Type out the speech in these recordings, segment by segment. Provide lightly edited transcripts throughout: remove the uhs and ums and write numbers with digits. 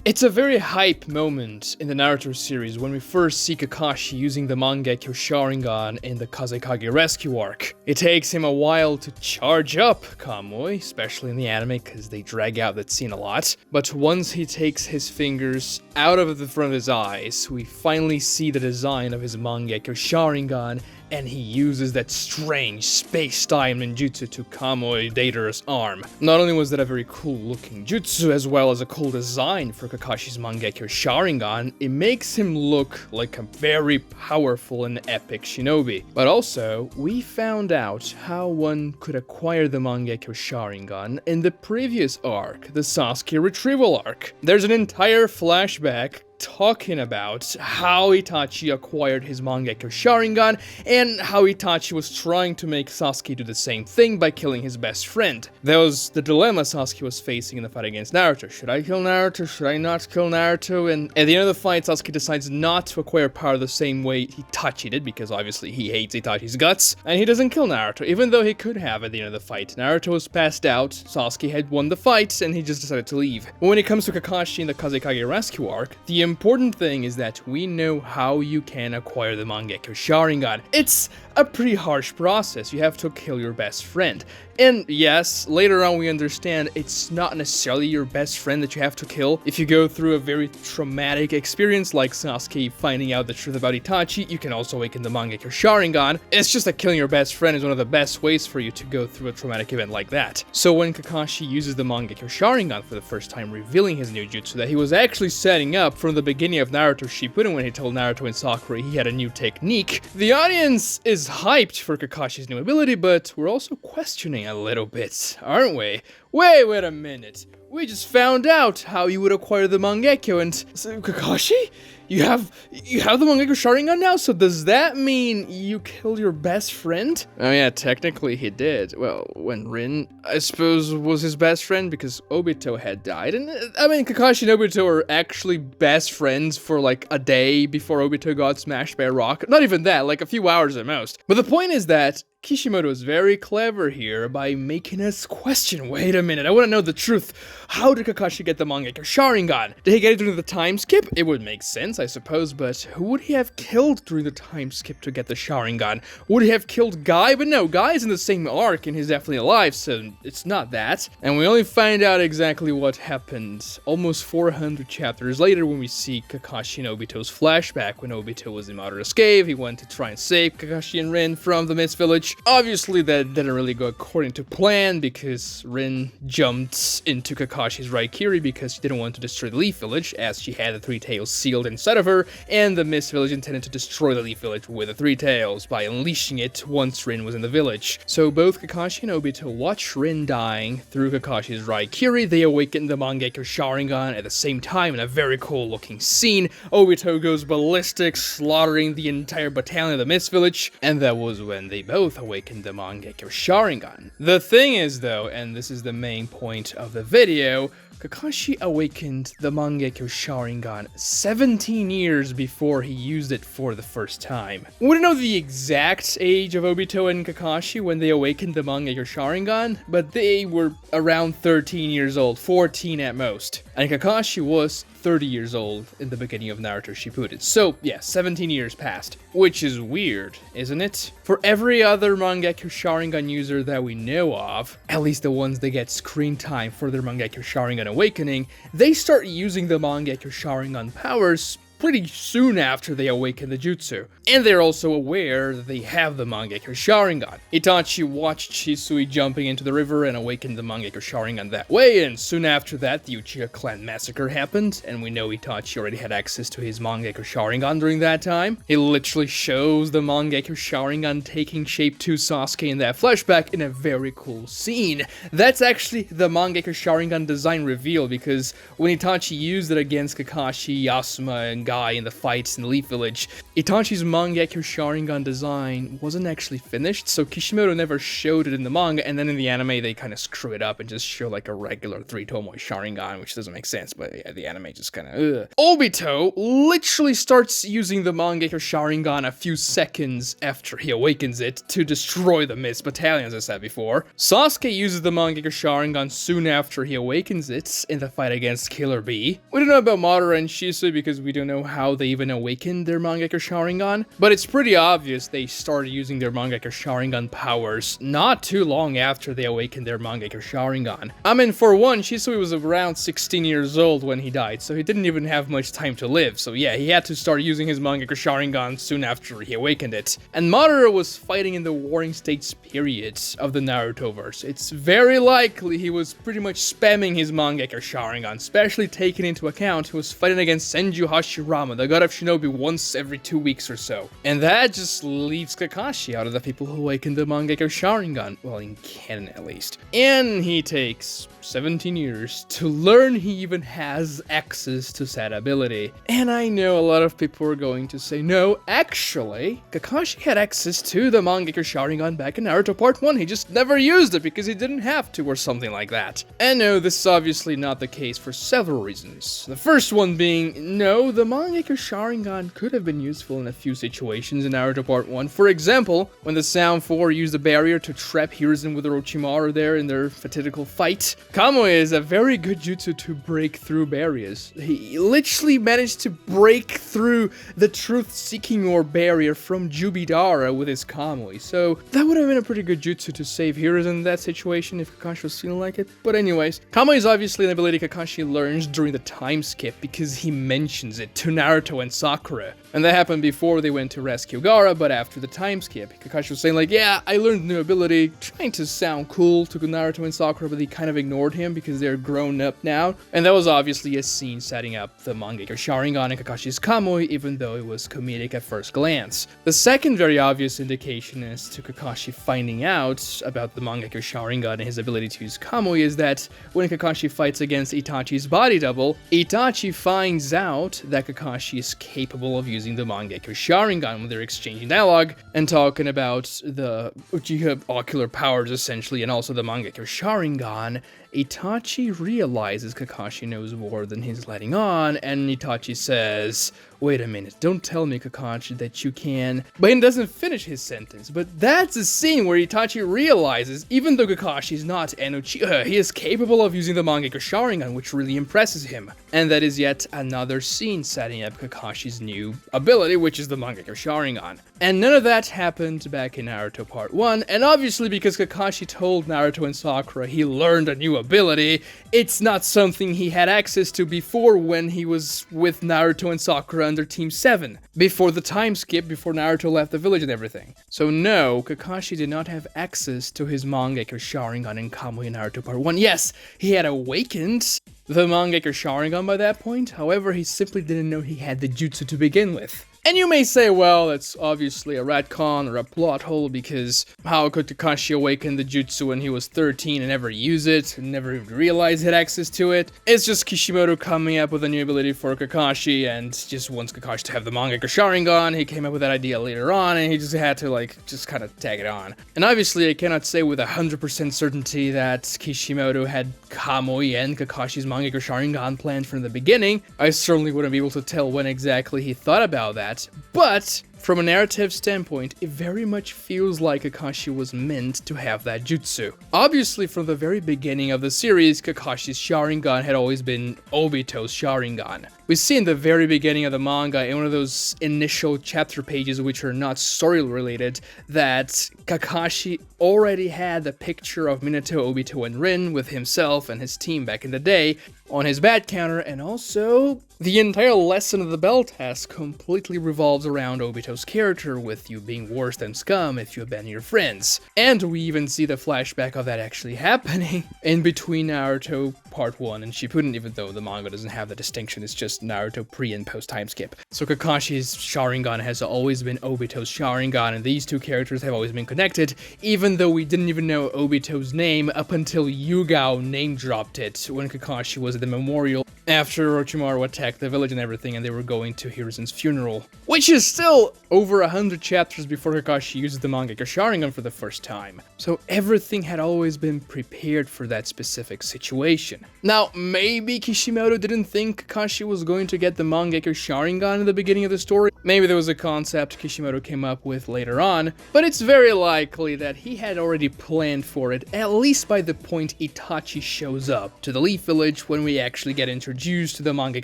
It's a very hype moment in the Naruto series when we first see Kakashi using the Mangekyou Sharingan in the Kazekage Rescue Arc. It takes him a while to charge up Kamui, especially in the anime because they drag out that scene a lot, but once he takes his fingers out of the front of his eyes, we finally see the design of his Mangekyou Sharingan, and he uses that strange space-time ninjutsu to Kamui Deidara's arm. Not only was that a very cool looking jutsu as well as a cool design for Kakashi's Mangekyou Sharingan, it makes him look like a very powerful and epic shinobi. But also, we found out how one could acquire the Mangekyou Sharingan in the previous arc, the Sasuke Retrieval arc. There's an entire flashback talking about how Itachi acquired his Mangekyou Sharingan and how Itachi was trying to make Sasuke do the same thing by killing his best friend. That was the dilemma Sasuke was facing in the fight against Naruto. Should I kill Naruto? Should I not kill Naruto? And at the end of the fight, Sasuke decides not to acquire power the same way Itachi did, because obviously he hates Itachi's guts, and he doesn't kill Naruto, even though he could have at the end of the fight. Naruto was passed out, Sasuke had won the fight, and he just decided to leave. But when it comes to Kakashi in the Kazekage Rescue Arc, the important thing is that we know how you can acquire the Mangekyou Sharingan. It's a pretty harsh process. You have to kill your best friend. And yes, later on we understand it's not necessarily your best friend that you have to kill. If you go through a very traumatic experience like Sasuke finding out the truth about Itachi, you can also awaken the Mangekyou Sharingan. It's just that killing your best friend is one of the best ways for you to go through a traumatic event like that. So when Kakashi uses the Mangekyou Sharingan for the first time, revealing his new jutsu that he was actually setting up from the beginning of Naruto Shippuden when he told Naruto and Sakura he had a new technique, the audience is hyped for Kakashi's new ability, but we're also questioning a little bit, aren't we? Wait a minute. We just found out how you would acquire the Mangekyou, and so, Kakashi? You have the Mangekyou Sharingan now, so does that mean you killed your best friend? Oh yeah, technically he did. Well, when Rin, I suppose, was his best friend because Obito had died. And I mean, Kakashi and Obito are actually best friends for like a day before Obito got smashed by a rock. Not even that, like a few hours at most. But the point is that Kishimoto is very clever here by making us question, wait a minute, I want to know the truth. How did Kakashi get the Mangekyou Sharingan? Did he get it during the time skip? It would make sense, I suppose, but who would he have killed during the time skip to get the Sharingan? Would he have killed Guy? But no, Guy is in the same arc and he's definitely alive, so it's not that. And we only find out exactly what happened almost 400 chapters later when we see Kakashi and Obito's flashback. When Obito was in Madara's cave, he went to try and save Kakashi and Rin from the Mist Village. Obviously, that didn't really go according to plan because Rin jumped into Kakashi's Raikiri because she didn't want to destroy the Leaf Village, as she had the Three Tails sealed inside of her, and the Mist Village intended to destroy the Leaf Village with the Three Tails by unleashing it once Rin was in the village. So both Kakashi and Obito watch Rin dying through Kakashi's Raikiri. They awaken the Mangekyou Sharingan at the same time in a very cool looking scene. Obito goes ballistic, slaughtering the entire battalion of the Mist Village, and that was when they both awakened the Mangekyou Sharingan. The thing is though, and this is the main point of the video, Kakashi awakened the Mangekyou Sharingan 17 years before he used it for the first time. We don't know the exact age of Obito and Kakashi when they awakened the Mangekyou Sharingan, but they were around 13 years old, 14 at most. And Kakashi was 30 years old in the beginning of Naruto Shippuden. So yeah, 17 years passed, which is weird, isn't it? For every other Mangekyou Sharingan user that we know of, at least the ones that get screen time for their Mangekyou Sharingan awakening, they start using the Mangekyou Sharingan powers pretty soon after they awaken the jutsu. And they're also aware that they have the Mangekyou Sharingan. Itachi watched Shisui jumping into the river and awakened the Mangekyou Sharingan that way, and soon after that the Uchiha clan massacre happened, and we know Itachi already had access to his Mangekyou Sharingan during that time. He literally shows the Mangekyou Sharingan taking shape to Sasuke in that flashback in a very cool scene. That's actually the Mangekyou Sharingan design reveal, because when Itachi used it against Kakashi, Yasuma, and guy in the fights in Leaf Village. Itachi's Mangekyou Sharingan design wasn't actually finished, so Kishimoto never showed it in the manga, and then in the anime they kind of screw it up and just show like a regular 3-Tomoe Sharingan, which doesn't make sense, but yeah, the anime just kind of Obito literally starts using the Mangekyou Sharingan a few seconds after he awakens it to destroy the Mist Battalion, as I said before. Sasuke uses the Mangekyou Sharingan soon after he awakens it in the fight against Killer Bee. We don't know about Madara and Shisui because we don't know how they even awakened their Mangekyou Sharingan, but it's pretty obvious they started using their Mangekyou Sharingan powers not too long after they awakened their Mangekyou Sharingan. I mean, for one, Shisui was around 16 years old when he died, so he didn't even have much time to live, so yeah, he had to start using his Mangekyou Sharingan soon after he awakened it. And Madara was fighting in the Warring States period of the Narutoverse. It's very likely he was pretty much spamming his Mangekyou Sharingan, especially taking into account he was fighting against Senju Hashirama, the god of shinobi, once every 2 weeks or so. And that just leaves Kakashi out of the people who awakened the Mangekyou Sharingan, well, in canon at least. And he takes 17 years to learn he even has access to that ability. And I know a lot of people are going to say, no, actually, Kakashi had access to the Mangekyou Sharingan back in Naruto Part 1, he just never used it because he didn't have to or something like that. And no, this is obviously not the case for several reasons. The first one being, no, the Mangekyou Sharingan could have been useful in a few situations in Naruto Part 1. For example, when the Sound 4 used the barrier to trap Hiruzen with Orochimaru there in their fatidical fight. Kamui is a very good jutsu to break through barriers. He literally managed to break through the truth-seeking or barrier from Deidara with his Kamui, so that would have been a pretty good jutsu to save Hiruzen in that situation if Kakashi was feeling like it. But anyways, Kamui is obviously an ability Kakashi learns during the time skip because he mentions it to Naruto and Sakura. And that happened before they went to rescue Gaara, but after the time skip. Kakashi was saying like, yeah, I learned a new ability, trying to sound cool to Naruto and Sakura, but they kind of ignored him because they're grown up now. And that was obviously a scene setting up the Mangekyou Sharingan and Kakashi's Kamui, even though it was comedic at first glance. The second very obvious indication as to Kakashi finding out about the Mangekyou Sharingan and his ability to use Kamui is that when Kakashi fights against Itachi's body double, Itachi finds out that Kakashi is capable of using the Mangekyou Sharingan when they're exchanging dialogue and talking about the Uchiha ocular powers essentially and also the Mangekyou Sharingan. Itachi realizes Kakashi knows more than he's letting on, and Itachi says, wait a minute, don't tell me, Kakashi, that you can... But he doesn't finish his sentence, but that's a scene where Itachi realizes, even though Kakashi is not an Uchiha, he is capable of using the Mangekyou Sharingan, which really impresses him. And that is yet another scene setting up Kakashi's new ability, which is the Mangekyou Sharingan. And none of that happened back in Naruto Part 1, and obviously because Kakashi told Naruto and Sakura he learned a new ability, it's not something he had access to before when he was with Naruto and Sakura under Team 7, before the time skip, before Naruto left the village and everything. So no, Kakashi did not have access to his Mangekyou Sharingan in Kamui in Naruto Part 1. Yes, he had awakened the Mangekyou Sharingan by that point, however, he simply didn't know he had the jutsu to begin with. And you may say, well, that's obviously a retcon or a plot hole because how could Kakashi awaken the jutsu when he was 13 and never use it and never even realize he had access to it? It's just Kishimoto coming up with a new ability for Kakashi and just wants Kakashi to have the Mangekyou Sharingan. He came up with that idea later on and he just had to just kind of tag it on. And obviously I cannot say with 100% certainty that Kishimoto had Kamui and Kakashi's Mangekyou Sharingan planned from the beginning. I certainly wouldn't be able to tell when exactly he thought about that. But from a narrative standpoint, it very much feels like Kakashi was meant to have that jutsu. Obviously, from the very beginning of the series, Kakashi's Sharingan had always been Obito's Sharingan. We see in the very beginning of the manga, in one of those initial chapter pages which are not story related, that Kakashi already had the picture of Minato, Obito, and Rin with himself and his team back in the day on his bat counter, and also the entire lesson of the bell test completely revolves around Obito's character, with you being worse than scum if you abandon your friends. And we even see the flashback of that actually happening in between Naruto Part 1 and Shippuden, even though the manga doesn't have the distinction, it's just Naruto pre and post time skip. So Kakashi's Sharingan has always been Obito's Sharingan, and these two characters have always been connected, even though we didn't even know Obito's name up until Yugao name dropped it when Kakashi was at the memorial after Orochimaru attacked the village and everything, and they were going to Hiruzen's funeral, which is still over 100 chapters before Kakashi uses the Mangekyou Sharingan for the first time. So everything had always been prepared for that specific situation. Now, maybe Kishimoto didn't think Kakashi was going to get the Mangekyou Sharingan in the beginning of the story. Maybe there was a concept Kishimoto came up with later on, but it's very likely that he had already planned for it, at least by the point Itachi shows up to the Leaf Village, when we actually get introduced to the Mangekyou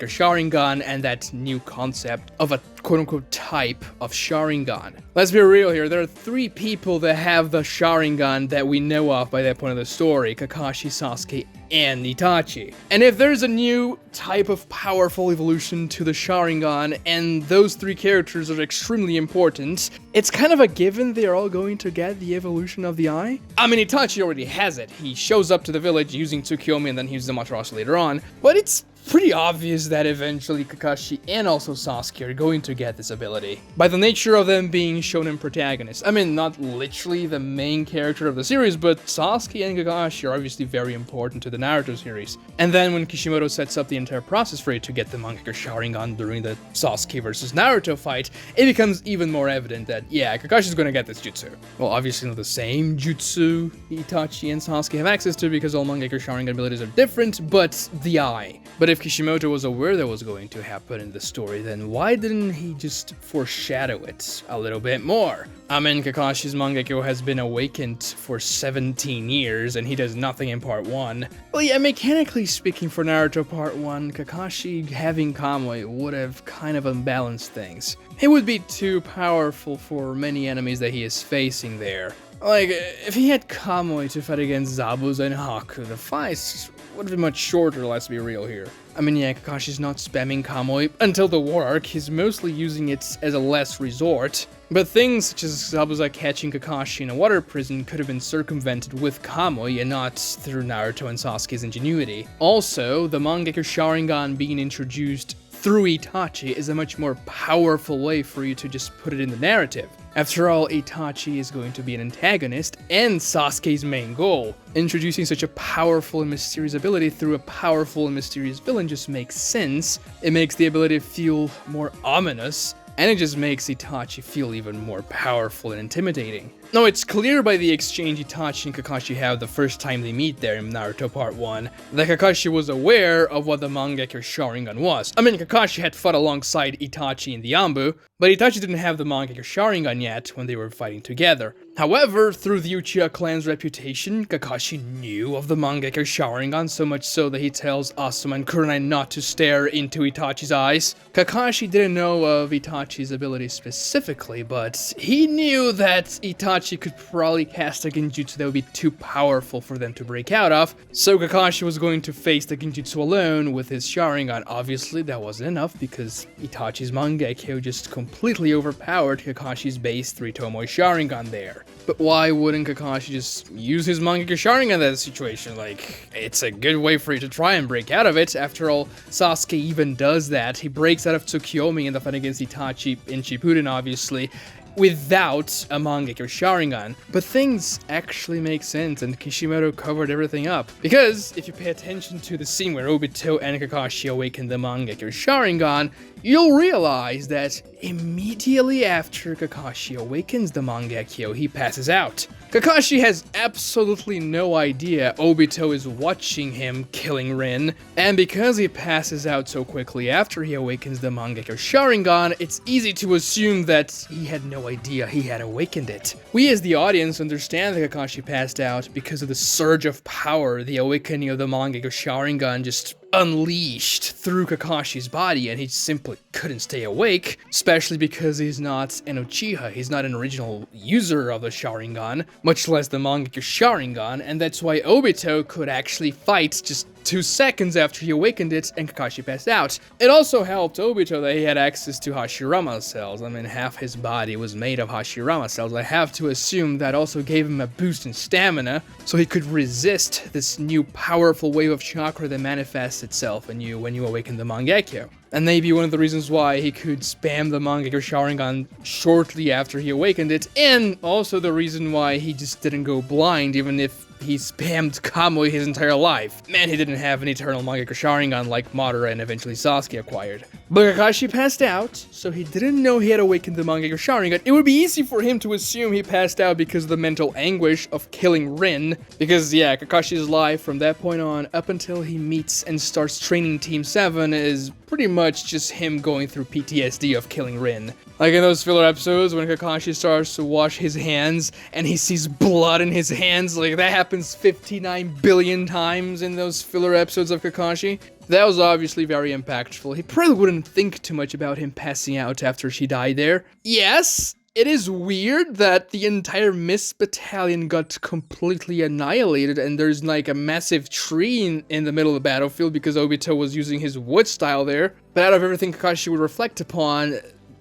Sharingan and that new concept of a quote-unquote type of Sharingan. Let's be real here, there are 3 people that have the Sharingan that we know of by that point of the story: Kakashi, Sasuke, and Itachi. And if there's a new type of powerful evolution to the Sharingan, and those 3 characters are extremely important, it's kind of a given they're all going to get the evolution of the eye. I mean, Itachi already has it. He shows up to the village using Tsukiyomi and then he uses the Amaterasu later on, but it's pretty obvious that eventually Kakashi and also Sasuke are going to get this ability, by the nature of them being shonen protagonists. I mean, not literally the main character of the series, but Sasuke and Kakashi are obviously very important to the Naruto series. And then when Kishimoto sets up the entire process for you to get the Mangekyou Sharingan during the Sasuke versus Naruto fight, it becomes even more evident that, yeah, Kakashi's gonna get this jutsu. Well, obviously not the same jutsu Itachi and Sasuke have access to, because all Mangekyou Sharingan abilities are different, but the eye. But if Kishimoto was aware that was going to happen in the story, then why didn't he just foreshadow it a little bit more? I mean, Kakashi's Mangekyou has been awakened for 17 years, and he does nothing in part 1. Well, yeah, mechanically speaking for Naruto part 1, Kakashi having Kamui would have kind of unbalanced things. He would be too powerful for many enemies that he is facing there. Like, if he had Kamui to fight against Zabuza and Haku, the fights would be much shorter, let's be real here. I mean, yeah, Kakashi's not spamming Kamui until the war arc, he's mostly using it as a last resort. But things such as Zabuza catching Kakashi in a water prison could have been circumvented with Kamui and not through Naruto and Sasuke's ingenuity. Also, the Mangekyou Sharingan being introduced through Itachi is a much more powerful way for you to just put it in the narrative. After all, Itachi is going to be an antagonist and Sasuke's main goal. Introducing such a powerful and mysterious ability through a powerful and mysterious villain just makes sense. It makes the ability feel more ominous, and it just makes Itachi feel even more powerful and intimidating. Now, it's clear by the exchange Itachi and Kakashi have the first time they meet there in Naruto Part 1, that Kakashi was aware of what the Mangekyou Sharingan was. I mean, Kakashi had fought alongside Itachi in the Anbu, but Itachi didn't have the Mangekyou Sharingan yet when they were fighting together. However, through the Uchiha clan's reputation, Kakashi knew of the Mangekyou Sharingan, so much so that he tells Asuma and Kurenai not to stare into Itachi's eyes. Kakashi didn't know of Itachi's ability specifically, but he knew that Itachi could probably cast a genjutsu that would be too powerful for them to break out of, so Kakashi was going to face the genjutsu alone with his Sharingan. Obviously, that wasn't enough because Itachi's Mangekyou just completely overpowered Kakashi's base 3 Tomoe Sharingan there. But why wouldn't Kakashi just use his Mangekyou Sharingan in that situation? Like, it's a good way for you to try and break out of it. After all, Sasuke even does that. He breaks out of Tsukiyomi in the fight against Itachi in Shippuden, obviously, without a Mangekyou Sharingan. But things actually make sense, and Kishimoto covered everything up. Because if you pay attention to the scene where Obito and Kakashi awaken the Mangekyou Sharingan, you'll realize that immediately after Kakashi awakens the Mangekyou, he passes out. Kakashi has absolutely no idea Obito is watching him killing Rin, and because he passes out so quickly after he awakens the Mangekyou Sharingan, it's easy to assume that he had no idea he had awakened it. We as the audience understand that Kakashi passed out because of the surge of power the awakening of the Mangekyou Sharingan just unleashed through Kakashi's body, and he simply couldn't stay awake, especially because he's not an Uchiha, he's not an original user of the Sharingan, much less the Mangekyou Sharingan, and that's why Obito could actually fight just 2 seconds after he awakened it and Kakashi passed out. It also helped Obito that he had access to Hashirama cells. I mean, half his body was made of Hashirama cells. I have to assume that also gave him a boost in stamina, so he could resist this new powerful wave of chakra that manifests itself in you when you awaken the Mangekyou. And maybe one of the reasons why he could spam the Mangekyou Sharingan shortly after he awakened it, and also the reason why he just didn't go blind even if he spammed Kamui his entire life. Man, he didn't have an eternal Mangekyou Sharingan like Madara and eventually Sasuke acquired. But Kakashi passed out, so he didn't know he had awakened the Mangekyou Sharingan. It would be easy for him to assume he passed out because of the mental anguish of killing Rin. Because yeah, Kakashi's life from that point on, up until he meets and starts training Team 7, is pretty much just him going through PTSD of killing Rin. Like in those filler episodes when Kakashi starts to wash his hands and he sees blood in his hands, like that happens 59 billion times in those filler episodes of Kakashi. That was obviously very impactful. He probably wouldn't think too much about him passing out after she died there. Yes, it is weird that the entire Mist Battalion got completely annihilated and there's like a massive tree in the middle of the battlefield because Obito was using his wood style there. But out of everything Kakashi would reflect upon,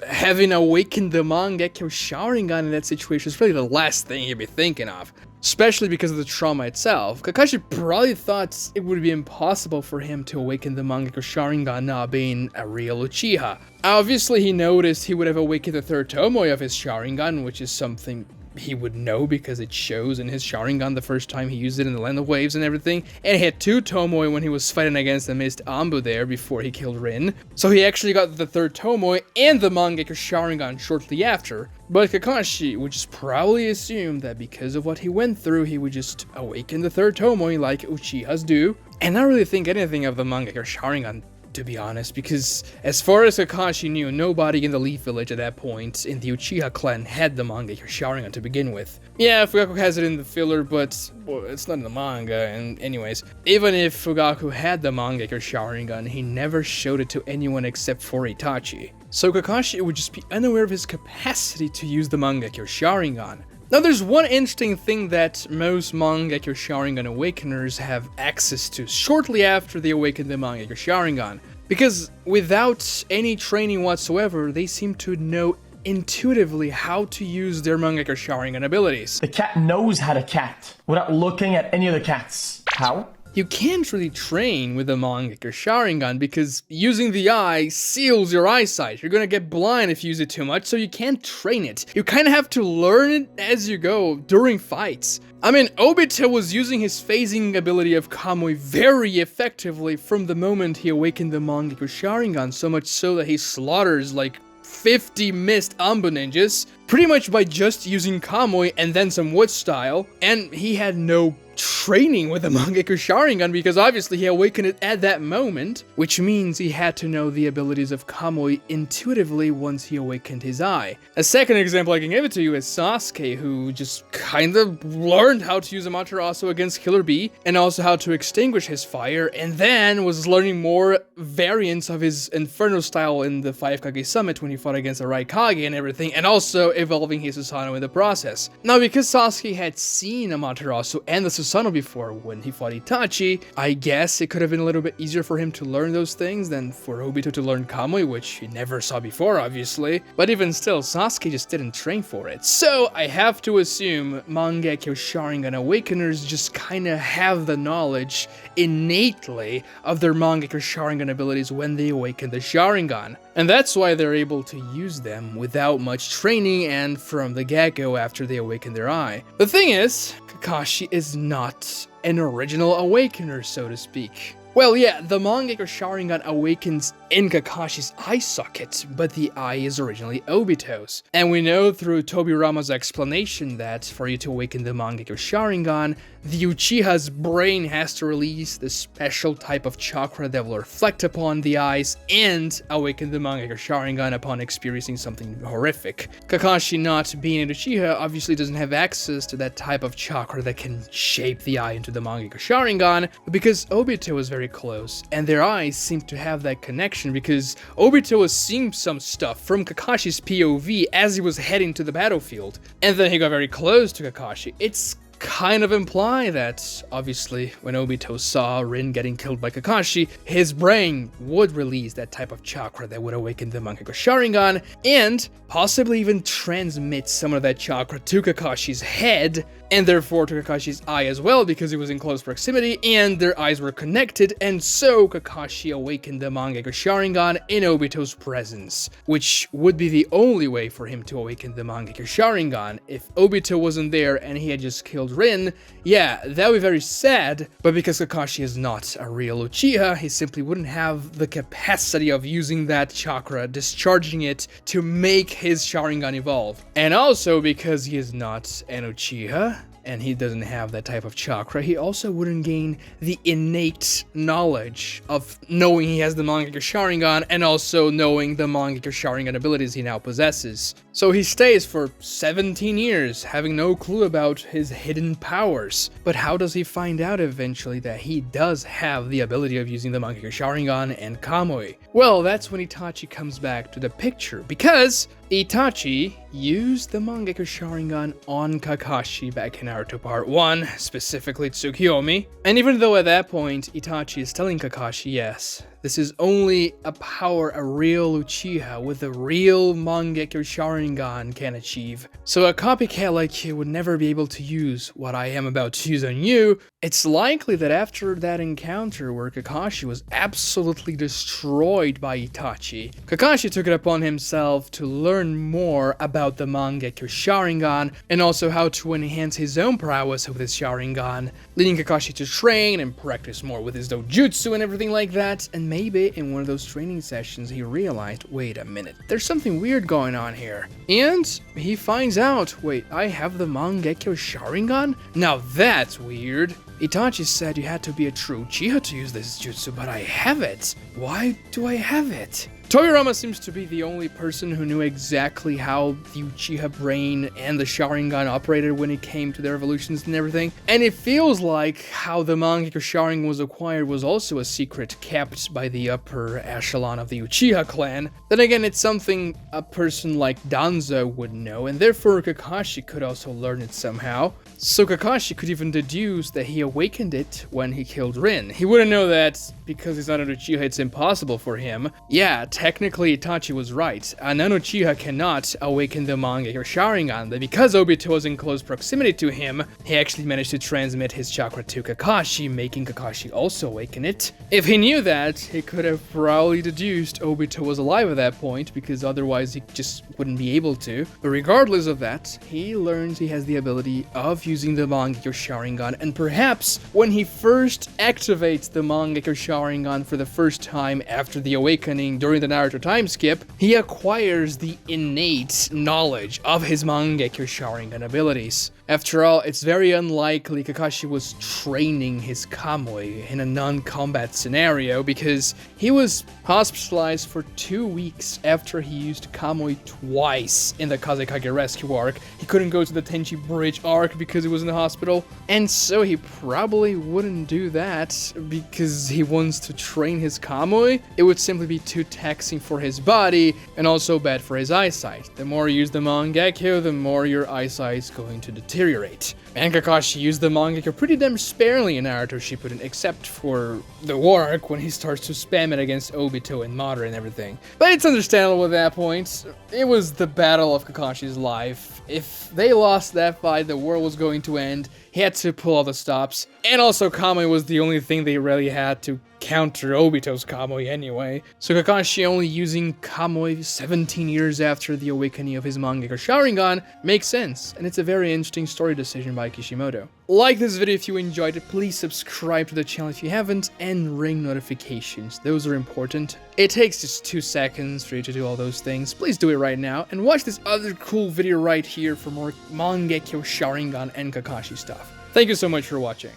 having awakened the Mangekyou Sharingan in that situation is really the last thing he'd be thinking of. Especially because of the trauma itself. Kakashi probably thought it would be impossible for him to awaken the Mangekyou Sharingan not being a real Uchiha. Obviously he noticed he would have awakened the third Tomoe of his Sharingan, which is something he would know because it shows in his Sharingan the first time he used it in the Land of Waves and everything. And he had two Tomoe when he was fighting against the Mist Anbu there before he killed Rin. So he actually got the third Tomoe and the Mangekyou Sharingan shortly after. But Kakashi would just probably assume that because of what he went through, he would just awaken the third Tomoe like Uchihas do. And not really think anything of the Mangekyou Sharingan, to be honest, because as far as Kakashi knew, nobody in the Leaf Village at that point in the Uchiha clan had the Mangekyou Sharingan to begin with. Yeah, Fugaku has it in the filler, but well, it's not in the manga, and anyways. Even if Fugaku had the Mangekyou Sharingan, he never showed it to anyone except for Itachi. So Kakashi would just be unaware of his capacity to use the Mangekyou Sharingan. Now there's one interesting thing that most Mangekyou Sharingan awakeners have access to shortly after they awaken the Mangekyou Sharingan. Because without any training whatsoever, they seem to know intuitively how to use their Mangekyou Sharingan abilities. The cat knows how to cat without looking at any other cats. How? You can't really train with the Mangekyou Sharingan because using the eye seals your eyesight. You're gonna get blind if you use it too much, so you can't train it. You kinda have to learn it as you go during fights. I mean, Obito was using his phasing ability of Kamui very effectively from the moment he awakened the Mangekyou Sharingan, so much so that he slaughters like 50 Mist Anbu ninjas, pretty much by just using Kamui and then some wood style, and he had no training with the Mangekyou Sharingan because obviously he awakened it at that moment, which means he had to know the abilities of Kamui intuitively once he awakened his eye. A second example I can give it to you is Sasuke, who just kinda learned how to use Amaterasu against Killer Bee and also how to extinguish his fire, and then was learning more variants of his Inferno style in the 5 Kage Summit when he fought against the Raikage and everything, and also evolving his Susanoo in the process. Now because Sasuke had seen Amaterasu and the Susanoo before when he fought Itachi, I guess it could have been a little bit easier for him to learn those things than for Obito to learn Kamui, which he never saw before, obviously. But even still, Sasuke just didn't train for it. So I have to assume Mangekyou Sharingan Awakeners just kinda have the knowledge innately of their Mangekyou Sharingan abilities when they awaken the Sharingan. And that's why they're able to use them without much training and from the get-go after they awaken their eye. The thing is, Kakashi is not an original awakener, so to speak. Well, yeah, the Mangekyou Sharingan awakens in Kakashi's eye socket, but the eye is originally Obito's. And we know through Tobirama's explanation that for you to awaken the Mangekyou Sharingan, the Uchiha's brain has to release this special type of chakra that will reflect upon the eyes and awaken the Mangekyou Sharingan upon experiencing something horrific. Kakashi, not being an Uchiha, obviously doesn't have access to that type of chakra that can shape the eye into the Mangekyou Sharingan, but because Obito was very close, and their eyes seem to have that connection because Obito was seeing some stuff from Kakashi's POV as he was heading to the battlefield, and then he got very close to Kakashi. It's kind of imply that, obviously, when Obito saw Rin getting killed by Kakashi, his brain would release that type of chakra that would awaken the Mangekyou Sharingan, and possibly even transmit some of that chakra to Kakashi's head, and therefore to Kakashi's eye as well, because he was in close proximity, and their eyes were connected, and so Kakashi awakened the Mangekyou Sharingan in Obito's presence, which would be the only way for him to awaken the Mangekyou Sharingan if Obito wasn't there and he had just killed Rin, yeah, that would be very sad, but because Kakashi is not a real Uchiha, he simply wouldn't have the capacity of using that chakra, discharging it to make his Sharingan evolve. And also because he is not an Uchiha, and he doesn't have that type of chakra, he also wouldn't gain the innate knowledge of knowing he has the Mangekyou Sharingan and also knowing the Mangekyou Sharingan abilities he now possesses. So he stays for 17 years, having no clue about his hidden powers. But how does he find out eventually that he does have the ability of using the Mangekyou Sharingan and Kamui? Well, that's when Itachi comes back to the picture, because Itachi used the Mangekyou Sharingan on Kakashi back in Naruto Part 1, specifically Tsukiyomi. And even though at that point Itachi is telling Kakashi, yes, this is only a power a real Uchiha with a real Mangekyou Sharingan can achieve. So a copycat like you would never be able to use what I am about to use on you. It's likely that after that encounter where Kakashi was absolutely destroyed by Itachi, Kakashi took it upon himself to learn more about the Mangekyou Sharingan and also how to enhance his own prowess with his Sharingan, leading Kakashi to train and practice more with his dojutsu and everything like that. And maybe in one of those training sessions he realized, wait a minute, there's something weird going on here. And he finds out, wait, I have the Mangekyou Sharingan? Now that's weird. Itachi said you had to be a true Uchiha to use this jutsu, but I have it. Why do I have it? Toyarama seems to be the only person who knew exactly how the Uchiha brain and the Sharingan operated when it came to their evolutions and everything. And it feels like how the Mangekyou Sharingan was acquired was also a secret kept by the upper echelon of the Uchiha clan. Then again, it's something a person like Danzo would know, and therefore Kakashi could also learn it somehow. So Kakashi could even deduce that he awakened it when he killed Rin. He wouldn't know that because he's not an Uchiha, it's impossible for him. Yeah, technically Itachi was right. A non-Uchiha cannot awaken the Mangekyou Sharingan, but because Obito was in close proximity to him, he actually managed to transmit his chakra to Kakashi, making Kakashi also awaken it. If he knew that, he could have probably deduced Obito was alive at that point, because otherwise he just wouldn't be able to. But regardless of that, he learns he has the ability of using the Mangekyou Sharingan, and perhaps when he first activates the Mangekyou Sharingan for the first time after the awakening during the Naruto time skip, he acquires the innate knowledge of his Mangekyou Sharingan abilities. After all, it's very unlikely Kakashi was training his Kamui in a non-combat scenario, because he was hospitalized for 2 weeks after he used Kamui twice in the Kazekage Rescue Arc. He couldn't go to the Tenchi Bridge arc because he was in the hospital, and so he probably wouldn't do that because he wants to train his Kamui. It would simply be too taxing for his body and also bad for his eyesight. The more you use the Mangekyou, the more your eyesight is going to deteriorate. And Kakashi used the Mangekyou pretty damn sparingly in Naruto Shippuden, except for the war arc when he starts to spam it against Obito and Madara and everything. But it's understandable at that point. It was the battle of Kakashi's life. If they lost that fight, the world was going to end. He had to pull all the stops. And also Kamui was the only thing they really had to counter Obito's Kamui anyway. So Kakashi only using Kamui 17 years after the awakening of his Mangekyou Sharingan makes sense, and it's a very interesting story decision by Kishimoto. Like this video if you enjoyed it, please subscribe to the channel if you haven't, and ring notifications, those are important. It takes just 2 seconds for you to do all those things. Please do it right now, and watch this other cool video right here for more Mangekyou Sharingan and Kakashi stuff. Thank you so much for watching.